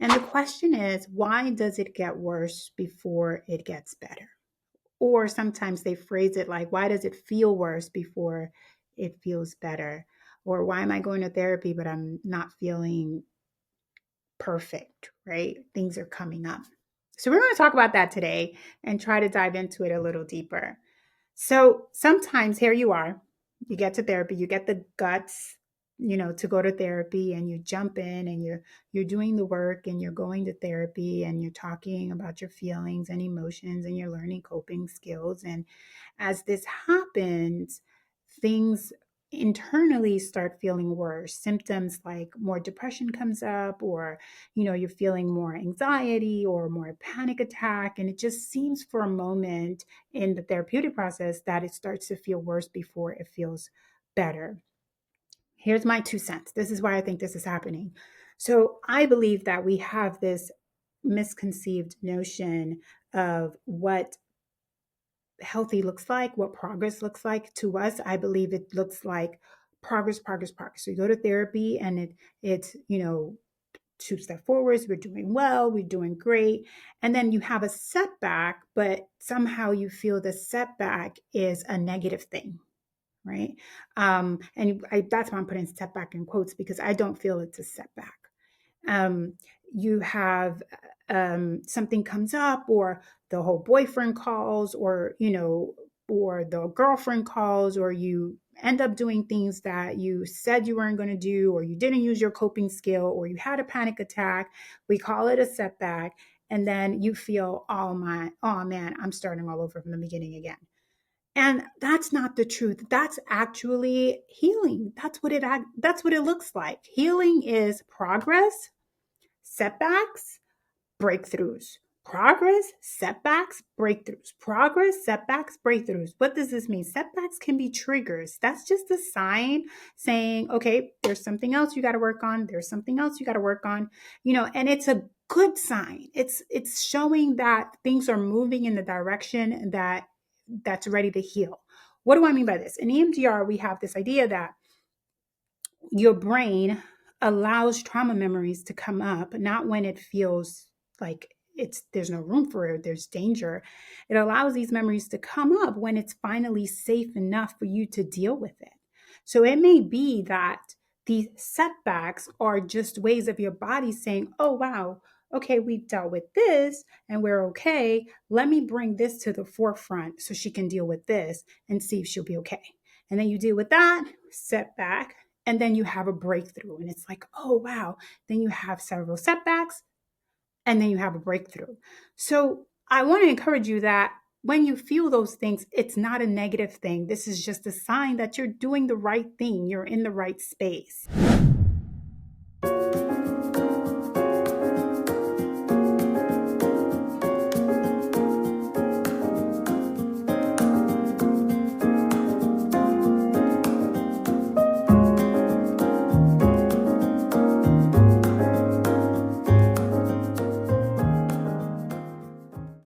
And the question is, why does it get worse before it gets better? Or sometimes they phrase it like, why does it feel worse before it feels better? Or why am I going to therapy, but I'm not feeling perfect, right? Things are coming up. So we're going to talk about that today and try to dive into it a little deeper. So sometimes here you are, you get to therapy, you get the guts, to go to therapy, and you jump in and you're doing the work, and you're going to therapy, and you're talking about your feelings and emotions, and you're learning coping skills. And as this happens, things internally start feeling worse. Symptoms like more depression comes up, or you're feeling more anxiety or more panic attack, and it just seems for a moment in the therapeutic process that it starts to feel worse before it feels better. Here's my 2 cents. This is why I think this is happening. So I believe that we have this misconceived notion of what healthy looks like, what progress looks like to us. I believe it looks like progress, progress, progress. So you go to therapy, and it's 2 step forwards, we're doing well, we're doing great. And then you have a setback, but somehow you feel the setback is a negative thing, right? That's why I'm putting setback in quotes, because I don't feel it's a setback. um, you have something comes up, or the whole boyfriend calls, or the girlfriend calls, or you end up doing things that you said you weren't going to do, or you didn't use your coping skill, or you had a panic attack. We call it a setback. And then you feel, oh man, I'm starting all over from the beginning again. And that's not the truth. That's actually healing. That's what it looks like. Healing is progress, setbacks, breakthroughs. Progress, setbacks, breakthroughs. Progress, setbacks, breakthroughs. What does this mean? Setbacks can be triggers. That's just a sign saying, okay, there's something else you got to work on. There's something else you got to work on. And it's a good sign. It's showing that things are moving in the direction that's ready to heal. What do I mean by this? In EMDR, we have this idea that your brain allows trauma memories to come up, not when it feels like there's no room for it, there's danger. It allows these memories to come up when it's finally safe enough for you to deal with it. So it may be that these setbacks are just ways of your body saying, oh wow, okay, we dealt with this and we're okay. Let me bring this to the forefront so she can deal with this and see if she'll be okay. And then you deal with that setback, and then you have a breakthrough, and it's like, oh wow. Then you have several setbacks, and then you have a breakthrough. So I want to encourage you that when you feel those things, it's not a negative thing. This is just a sign that you're doing the right thing, you're in the right space.